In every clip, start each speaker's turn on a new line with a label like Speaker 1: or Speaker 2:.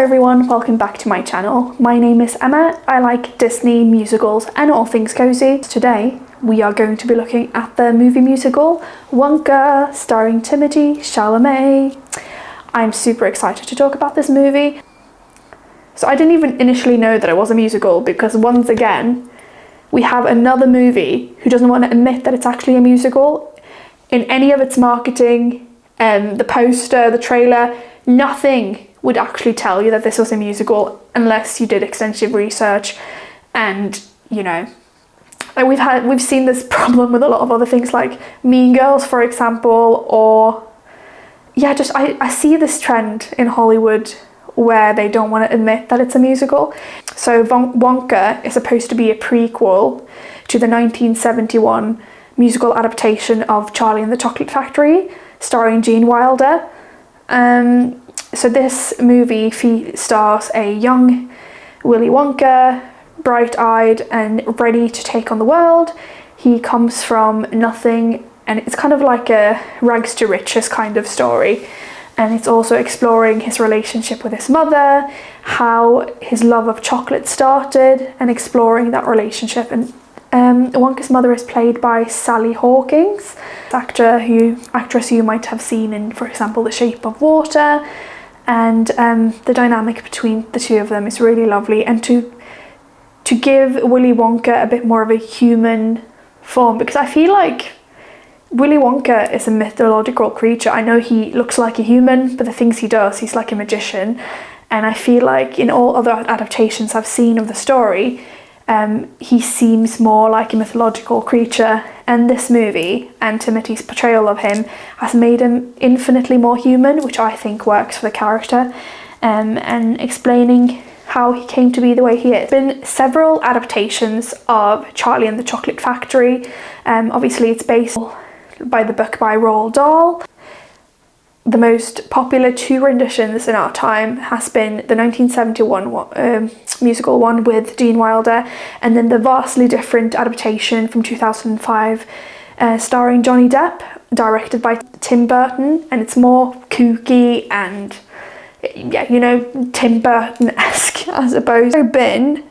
Speaker 1: everyone, welcome back to my channel. My name is Emma. I like Disney, musicals and all things cozy. Today we are going to be looking at the movie musical Wonka, starring Timothée Chalamet. I'm super excited to talk about this movie. So I didn't even initially know that it was a musical because once again we have another movie who doesn't want to admit that it's actually a musical. In any of its marketing, the poster, the trailer, nothing would actually tell you that this was a musical unless you did extensive research. And you know, like we've seen this problem with a lot of other things like Mean Girls, for example, or yeah, just I see this trend in Hollywood where they don't want to admit that it's a musical. So Wonka is supposed to be a prequel to the 1971 musical adaptation of Charlie and the Chocolate Factory, starring Gene Wilder. So this movie stars a young Willy Wonka, bright-eyed and ready to take on the world. He comes from nothing, and it's kind of like a rags to riches kind of story. And it's also exploring his relationship with his mother, how his love of chocolate started, and exploring that relationship. And Wonka's mother is played by Sally Hawkins, actress you might have seen in, for example, The Shape of Water. And the dynamic between the two of them is really lovely. And to give Willy Wonka a bit more of a human form, because I feel like Willy Wonka is a mythological creature. I know he looks like a human, but the things he does, he's like a magician. And I feel like in all other adaptations I've seen of the story, he seems more like a mythological creature, and this movie and Timothy's portrayal of him has made him infinitely more human, which I think works for the character, and explaining how he came to be the way he is. There have been several adaptations of Charlie and the Chocolate Factory. Obviously it's based by the book by Roald Dahl. The most popular two renditions in our time has been the 1971 musical one with Gene Wilder, and then the vastly different adaptation from 2005 starring Johnny Depp, directed by Tim Burton, and it's more kooky and, yeah, you know, Tim Burton-esque as opposed. There have been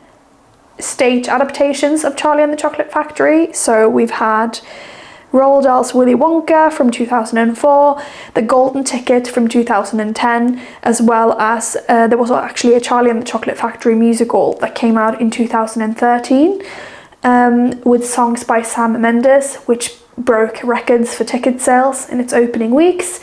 Speaker 1: stage adaptations of Charlie and the Chocolate Factory, so we've had Roald Dahl's Willy Wonka from 2004, The Golden Ticket from 2010, as well as there was actually a Charlie and the Chocolate Factory musical that came out in 2013 with songs by Sam Mendes, which broke records for ticket sales in its opening weeks.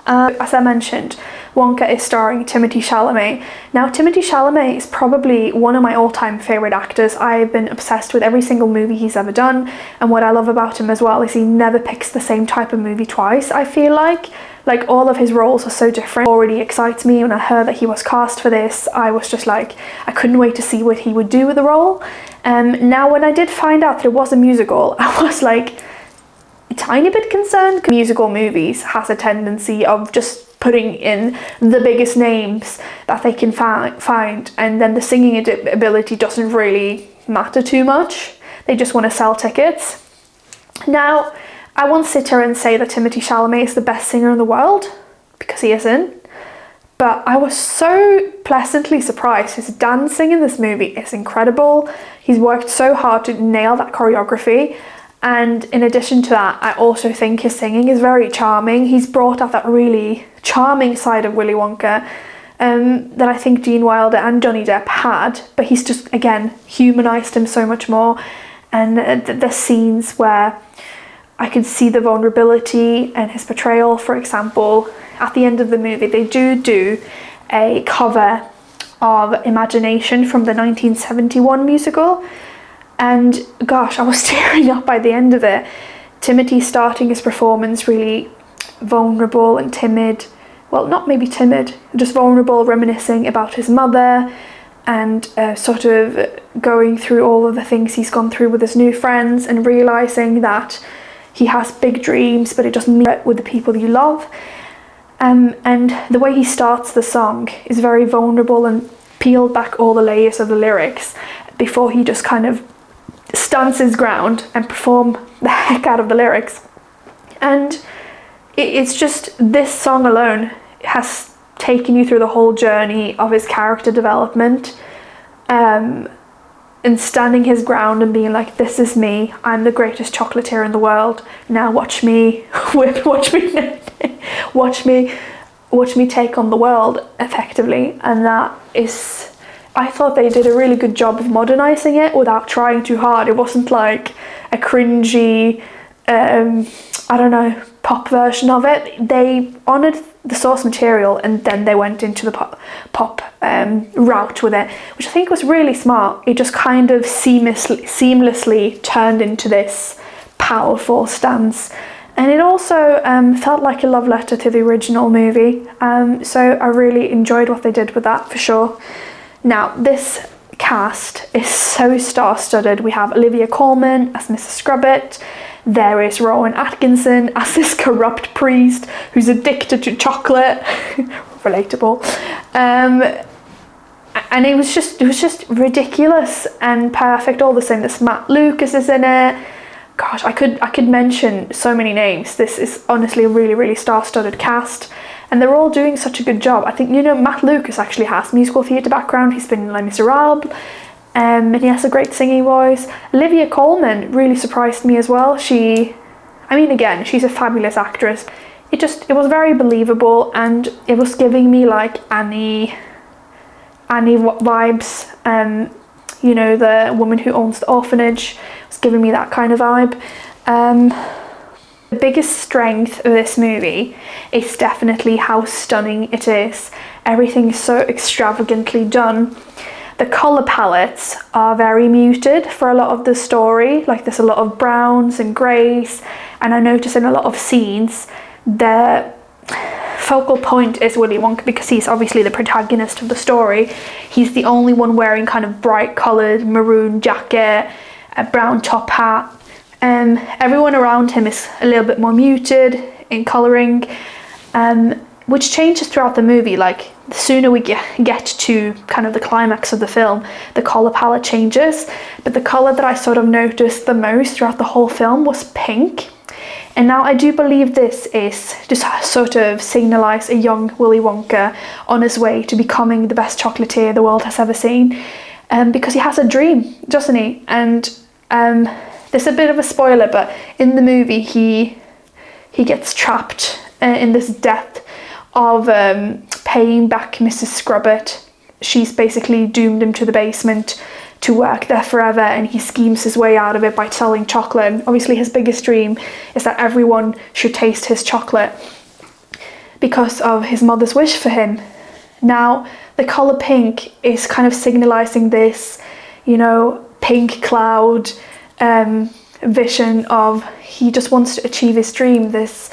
Speaker 1: As I mentioned, Wonka is starring Timothée Chalamet. Now, Timothée Chalamet is probably one of my all-time favourite actors. I've been obsessed with every single movie he's ever done, and what I love about him as well is he never picks the same type of movie twice, I feel like. Like, all of his roles are so different. It already excites me. When I heard that he was cast for this, I was just like, I couldn't wait to see what he would do with the role. Now, when I did find out that it was a musical, I was like a tiny bit concerned. Musical movies has a tendency of just putting in the biggest names that they can find, and then the singing ability doesn't really matter too much. They just want to sell tickets. Now, I won't sit here and say that Timothée Chalamet is the best singer in the world, because he isn't, but I was so pleasantly surprised. His dancing in this movie is incredible. He's worked so hard to nail that choreography. And in addition to that, I also think his singing is very charming. He's brought out that really charming side of Willy Wonka that I think Gene Wilder and Johnny Depp had, but he's just, again, humanised him so much more. And the scenes where I could see the vulnerability and his portrayal, for example, at the end of the movie, they do a cover of Imagination from the 1971 musical. And gosh, I was tearing up by the end of it. Timothée starting his performance really vulnerable and timid. Well, not maybe timid, just vulnerable, reminiscing about his mother and sort of going through all of the things he's gone through with his new friends, and realising that he has big dreams, but it doesn't mean it with the people you love. And the way he starts the song is very vulnerable and peeled back all the layers of the lyrics before he just kind of stands his ground and perform the heck out of the lyrics. And it's just, this song alone has taking you through the whole journey of his character development, and standing his ground and being like, this is me, I'm the greatest chocolatier in the world, now watch me watch me take on the world effectively. And that is, I thought they did a really good job of modernizing it without trying too hard. It wasn't like a cringy I don't know, pop version of it. They honoured the source material and then they went into the pop route with it, which I think was really smart. It just kind of seamlessly turned into this powerful stance. And it also felt like a love letter to the original movie. So I really enjoyed what they did with that, for sure. Now, this cast is so star-studded. We have Olivia Colman as Mrs. Scrubbit. There is Rowan Atkinson as this corrupt priest who's addicted to chocolate. Relatable. And it was just ridiculous and perfect all the same. This Matt Lucas is in it. Gosh, I could mention so many names. This is honestly a really, really star-studded cast. And they're all doing such a good job. I think, Matt Lucas actually has musical theatre background. He's been in Les Miserables. And he has a great singing voice. Olivia Colman really surprised me as well. She's a fabulous actress. It was very believable, and it was giving me like Annie vibes. The woman who owns the orphanage was giving me that kind of vibe. The biggest strength of this movie is definitely how stunning it is. Everything's so extravagantly done. The colour palettes are very muted for a lot of the story. Like, there's a lot of browns and greys, and I notice in a lot of scenes the focal point is Willy Wonka, because he's obviously the protagonist of the story. He's the only one wearing kind of bright coloured maroon jacket, a brown top hat. Everyone around him is a little bit more muted in colouring, which changes throughout the movie. Like, the sooner we get to kind of the climax of the film, the colour palette changes. But the colour that I sort of noticed the most throughout the whole film was pink. And now I do believe this is just sort of signalise a young Willy Wonka on his way to becoming the best chocolatier the world has ever seen. Because he has a dream, doesn't he? And there's a bit of a spoiler, but in the movie he gets trapped in this death of paying back Mrs. Scrubbit. She's basically doomed him to the basement to work there forever, and he schemes his way out of it by selling chocolate. And obviously his biggest dream is that everyone should taste his chocolate because of his mother's wish for him. Now, the colour pink is kind of signalising this, pink cloud vision of he just wants to achieve his dream, this,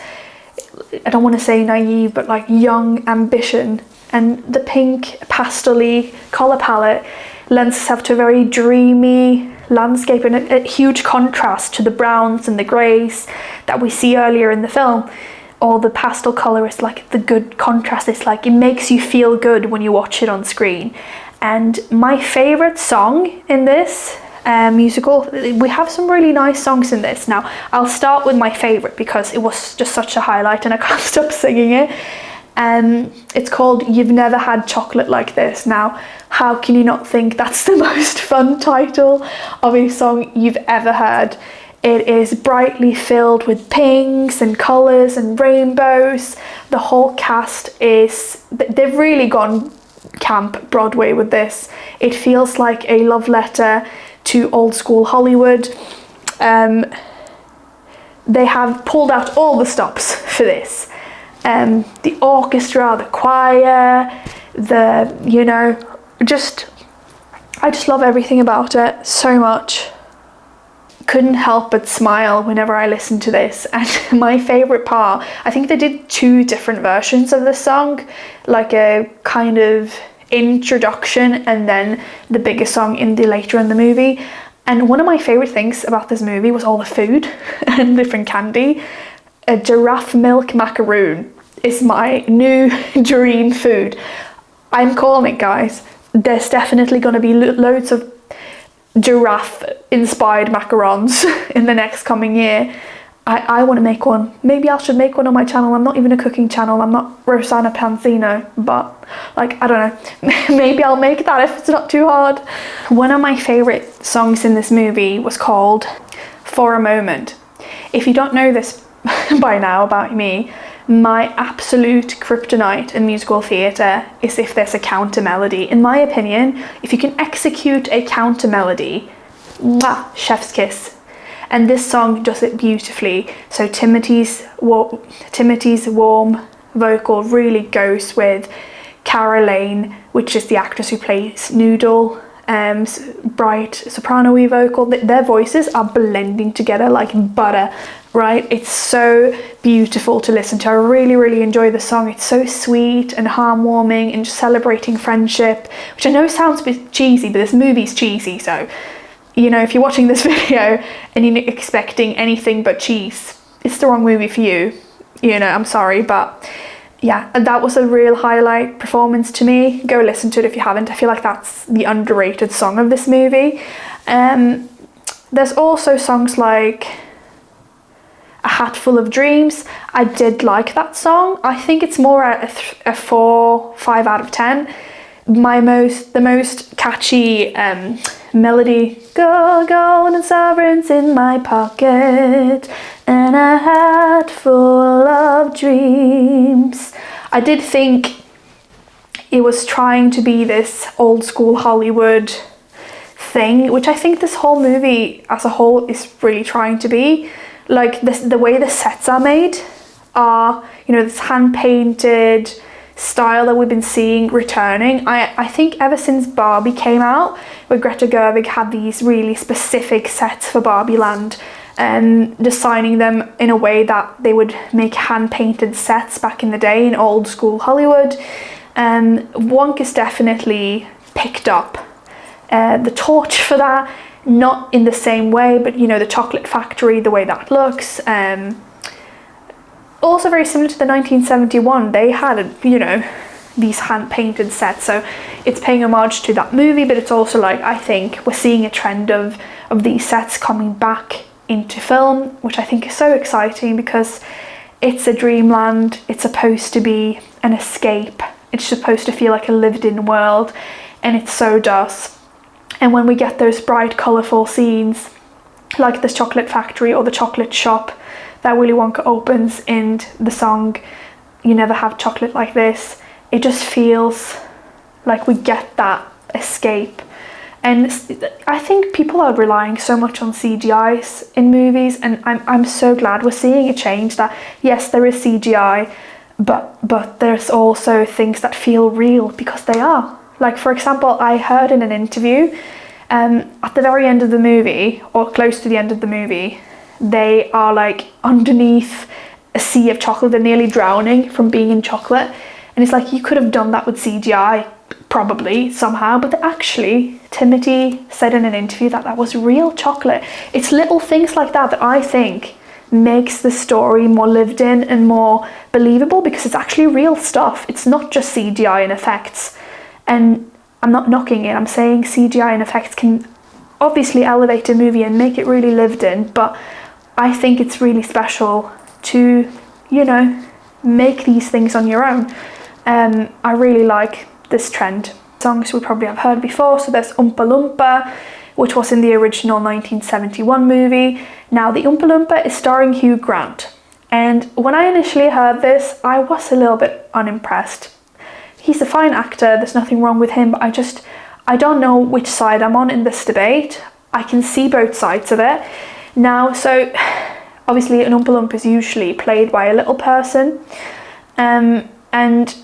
Speaker 1: I don't want to say naive, but like young ambition. And the pink pastel-y colour palette lends itself to a very dreamy landscape, and a huge contrast to the browns and the greys that we see earlier in the film. All the pastel colour is like the good contrast. It's like, it makes you feel good when you watch it on screen. And my favourite song in this musical, we have some really nice songs in this. Now, I'll start with my favourite because it was just such a highlight and I can't stop singing it. It's called You've Never Had Chocolate Like This. Now, how can you not think that's the most fun title of a song you've ever heard? It is brightly filled with pinks and colours and rainbows. The whole cast they've really gone camp Broadway with this. It feels like a love letter to old school Hollywood. They have pulled out all the stops for this. The orchestra, the choir, I just love everything about it so much. Couldn't help but smile whenever I listened to this. And my favourite part, I think they did 2 different versions of the song, like a kind of introduction and then the bigger song later in the movie. And one of my favourite things about this movie was all the food and different candy. A giraffe milk macaroon is my new dream food. I'm calling it, guys. There's definitely going to be loads of giraffe inspired macarons in the next coming year. I want to make one. Maybe I should make one on my channel. I'm not even a cooking channel. I'm not Rosanna Panzino, but like, I don't know. Maybe I'll make that if it's not too hard. One of my favorite songs in this movie was called For a Moment. If you don't know this by now about me, my absolute kryptonite in musical theatre is if there's a counter melody. In my opinion, if you can execute a counter melody, mwah, chef's kiss. And this song does it beautifully. So Timothy's warm vocal really goes with Cara Lane, which is the actress who plays Noodle, bright soprano-y vocal. Their voices are blending together like butter, right? It's so beautiful to listen to. I really, really enjoy the song. It's so sweet and heartwarming and just celebrating friendship, which I know sounds a bit cheesy, but this movie's cheesy, so you know, if you're watching this video and you're expecting anything but cheese, it's the wrong movie for you. You know, I'm sorry, but yeah, that was a real highlight performance to me. Go listen to it if you haven't. I feel like that's the underrated song of this movie. There's also songs like A Hat Full of Dreams. I did like that song. I think it's more a 4-5 out of 10. The most catchy melody, gold and sovereigns in my pocket and a hat full of dreams. I did think it was trying to be this old school Hollywood thing, which I think this whole movie as a whole is really trying to be. Like the way the sets are made are, you know, this hand painted style that we've been seeing returning. I think ever since Barbie came out, where Greta Gerwig had these really specific sets for Barbie Land and designing them in a way that they would make hand-painted sets back in the day in old school Hollywood. Wonka's definitely picked up the torch for that, not in the same way, but you know, the chocolate factory, the way that looks, also very similar to the 1971, they had, you know, these hand-painted sets, so it's paying homage to that movie, but it's also like, I think we're seeing a trend of these sets coming back into film, which I think is so exciting because it's a dreamland. It's supposed to be an escape. It's supposed to feel like a lived-in world, and it so does. And when we get those bright, colourful scenes, like this chocolate factory or the chocolate shop that Willy Wonka opens in the song You Never Have Chocolate Like This, it just feels like we get that escape. And I think people are relying so much on CGIs in movies, and I'm so glad we're seeing a change that, yes, there is CGI, but there's also things that feel real because they are. Like, for example, I heard in an interview, at the very end of the movie, or close to the end of the movie, they are like underneath a sea of chocolate. They're nearly drowning from being in chocolate. And it's like, you could have done that with CGI, probably, somehow. But actually, Timothy said in an interview that that was real chocolate. It's little things like that that I think makes the story more lived in and more believable, because it's actually real stuff. It's not just CGI and effects. And I'm not knocking it. I'm saying CGI and effects can obviously elevate a movie and make it really lived in, but I think it's really special to, you know, make these things on your own. I really like this trend. Songs we probably have heard before, so there's Oompa Loompa, which was in the original 1971 movie. Now, the Oompa Loompa is starring Hugh Grant, and when I initially heard this, I was a little bit unimpressed. He's a fine actor, there's nothing wrong with him, but I don't know which side I'm on in this debate. I can see both sides of it. Now, so obviously an Oompa Loompa is usually played by a little person, and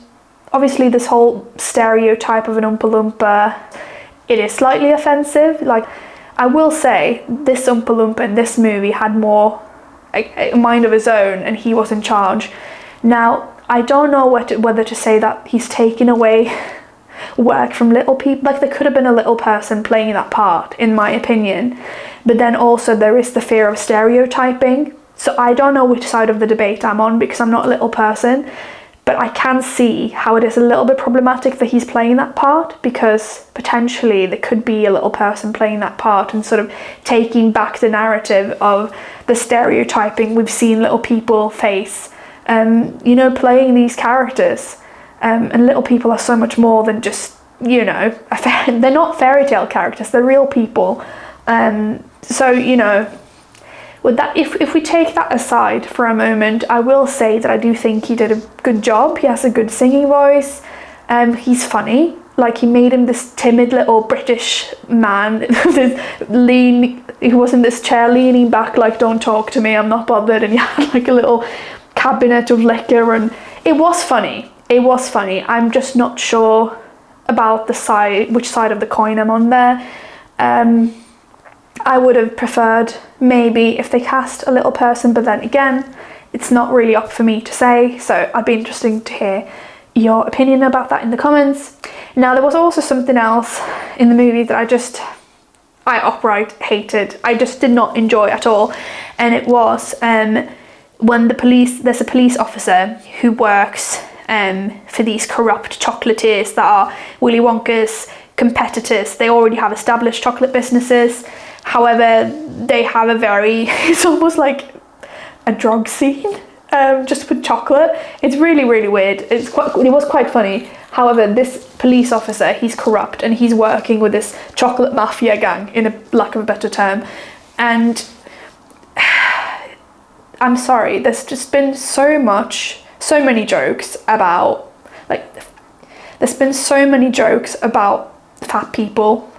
Speaker 1: obviously this whole stereotype of an Oompa Loompa, it is slightly offensive. Like, I will say, this Oompa Loompa in this movie had more a mind of his own, and he was in charge. Now, I don't know whether to say that he's taken away work from little people. Like, there could have been a little person playing that part, in my opinion. But then also there is the fear of stereotyping. So I don't know which side of the debate I'm on, because I'm not a little person. But I can see how it is a little bit problematic that he's playing that part, because potentially there could be a little person playing that part and sort of taking back the narrative of the stereotyping we've seen little people face, you know, playing these characters. And little people are so much more than just, you know, they're not fairy tale characters, they're real people. So, you know, with that, if we take that aside for a moment, I will say that I do think he did a good job. He has a good singing voice. He's funny. Like, he made him this timid little British man who was in this chair leaning back like, don't talk to me, I'm not bothered. And he had like a little cabinet of liquor, and it was funny. It was funny. I'm just not sure about which side of the coin I'm on there. I would have preferred maybe if they cast a little person, but then again, it's not really up for me to say, so I'd be interested to hear your opinion about that in the comments. Now, there was also something else in the movie that I outright hated. I just did not enjoy at all, and it was when there's a police officer who works for these corrupt chocolatiers that are Willy Wonka's competitors. They already have established chocolate businesses. However, they have it's almost like a drug scene, just with chocolate. It's really, really weird. It was quite funny. However, this police officer, he's corrupt, and he's working with this chocolate mafia gang, in a lack of a better term. And I'm sorry, there's just been so many jokes about, there's been so many jokes about fat people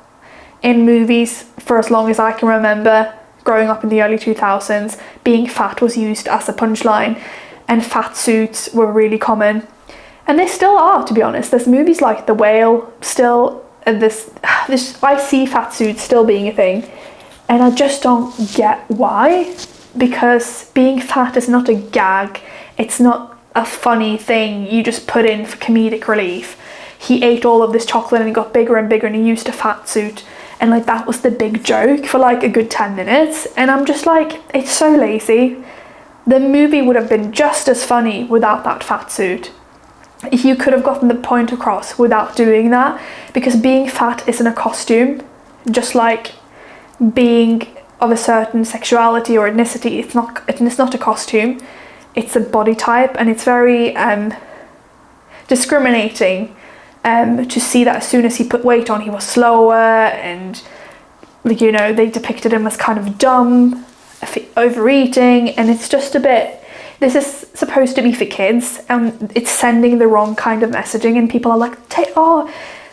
Speaker 1: in movies for as long as I can remember. Growing up in the early 2000s, being fat was used as a punchline, and fat suits were really common. And they still are, to be honest. There's movies like The Whale still, and I see fat suits still being a thing, and I just don't get why. Because being fat is not a gag, it's not a funny thing you just put in for comedic relief. He ate all of this chocolate and he got bigger and bigger, and he used a fat suit, and like that was the big joke for like a good 10 minutes. And I'm just like, it's so lazy. The movie would have been just as funny without that fat suit. You could have gotten the point across without doing that, because being fat isn't a costume. Just like being of a certain sexuality or ethnicity, it's not a costume, it's a body type. And it's very discriminating to see that as soon as he put weight on, he was slower, and you know, they depicted him as kind of dumb, overeating, and it's just a bit, this is supposed to be for kids, and it's sending the wrong kind of messaging, and people are like,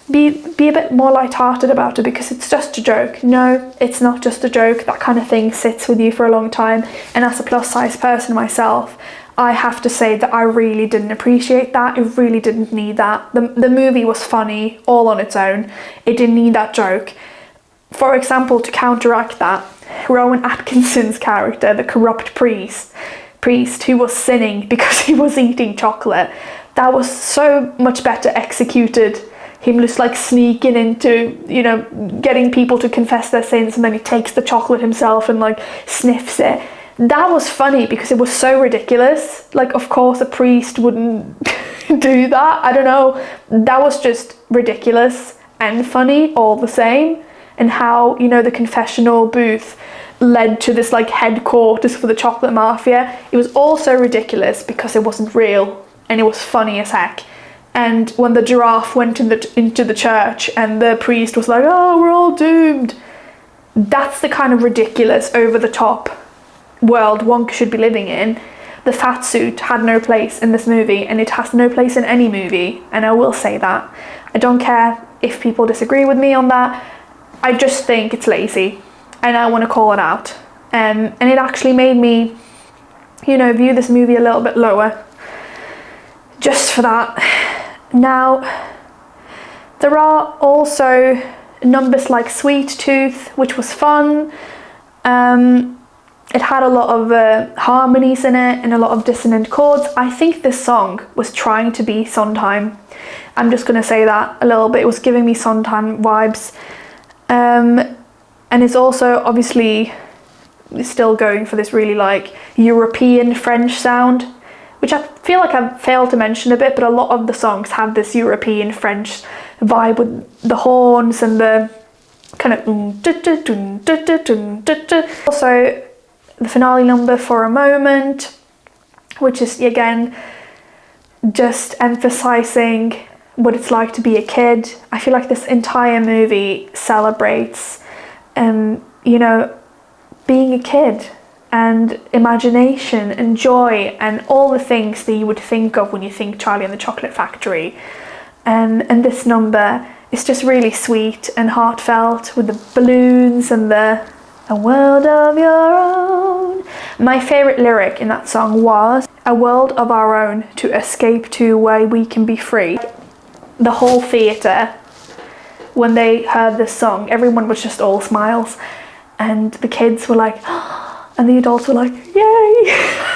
Speaker 1: be a bit more lighthearted about it, because it's just a joke. No, it's not just a joke. That kind of thing sits with you for a long time, and as a plus size person myself, I have to say that I really didn't appreciate that. It really didn't need that. The movie was funny all on its own. It didn't need that joke. For example, to counteract that, Rowan Atkinson's character, the corrupt priest who was sinning because he was eating chocolate, that was so much better executed. Him just like sneaking into, you know, getting people to confess their sins, and then he takes the chocolate himself and like sniffs it. That was funny because it was so ridiculous. Like, of course a priest wouldn't do that. I don't know. That was just ridiculous and funny all the same. And how, you know, the confessional booth led to this like headquarters for the chocolate mafia. It was also ridiculous because it wasn't real, and it was funny as heck. And when the giraffe went into the church and the priest was like, oh, we're all doomed. That's the kind of ridiculous, over the top world Wonka should be living in. The fat suit had no place in this movie, and it has no place in any movie, and I will say that. I don't care if people disagree with me on that. I just think it's lazy, and I want to call it out. And it actually made me, you know, view this movie a little bit lower, just for that. Now, there are also numbers like Sweet Tooth, which was fun. It had a lot of harmonies in it and a lot of dissonant chords. I think this song was trying to be Sondheim. I'm just going to say that a little bit. It was giving me Sondheim vibes. And it's also obviously still going for this really like European French sound. which I feel like I've failed to mention a bit, but a lot of the songs have this European French vibe with the horns and the kind of also the finale number, For a Moment, which is again just emphasizing what it's like to be a kid. I feel like this entire movie celebrates you know, being a kid and imagination and joy and all the things that you would think of when you think Charlie and the Chocolate Factory. And this number is just really sweet and heartfelt with the balloons and the "A world of your own." My favourite lyric in that song was "A world of our own to escape to where we can be free." The whole theatre, when they heard this song, everyone was just all smiles, and the kids were like and the adults were like, yay.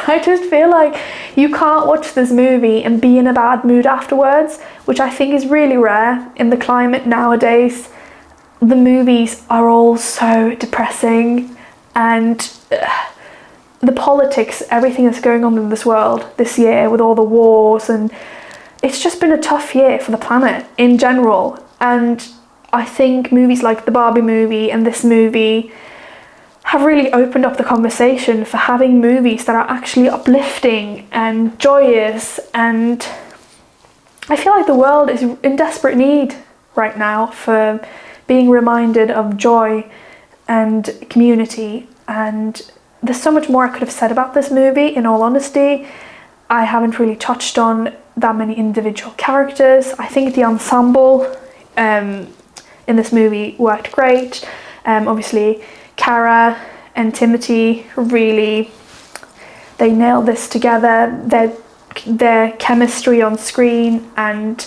Speaker 1: I just feel like you can't watch this movie and be in a bad mood afterwards, which I think is really rare in the climate nowadays. The movies are all so depressing, and the politics, everything that's going on in this world this year with all the wars, and it's just been a tough year for the planet in general. And I think movies like the Barbie movie and this movie have really opened up the conversation for having movies that are actually uplifting and joyous, and I feel like the world is in desperate need right now for being reminded of joy and community. And there's so much more I could have said about this movie, in all honesty. I haven't really touched on that many individual characters. I think the ensemble in this movie worked great. Obviously Cara and Timothy, really, they nailed this together. Their chemistry on screen and,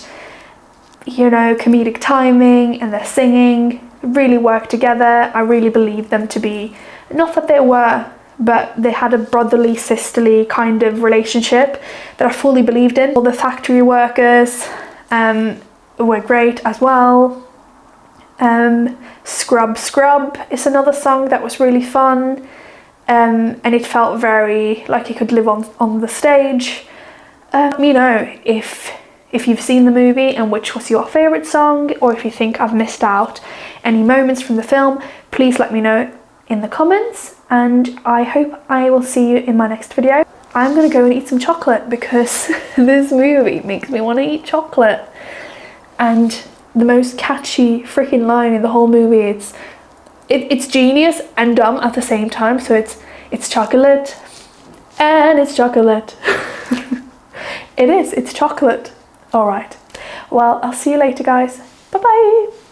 Speaker 1: you know, comedic timing and their singing really worked together. I really believe them to be, not that they were, but they had a brotherly, sisterly kind of relationship that I fully believed in. All the factory workers were great as well. Scrub Scrub is another song that was really fun, and it felt very like it could live on the stage. You know, if you've seen the movie and which was your favourite song, or if you think I've missed out any moments from the film, please let me know in the comments, and I hope I will see you in my next video. I'm gonna go and eat some chocolate because this movie makes me want to eat chocolate. And the most catchy freaking line in the whole movie, it's genius and dumb at the same time. So it's chocolate and it's chocolate. It's chocolate. All right, well, I'll see you later, guys. Bye bye.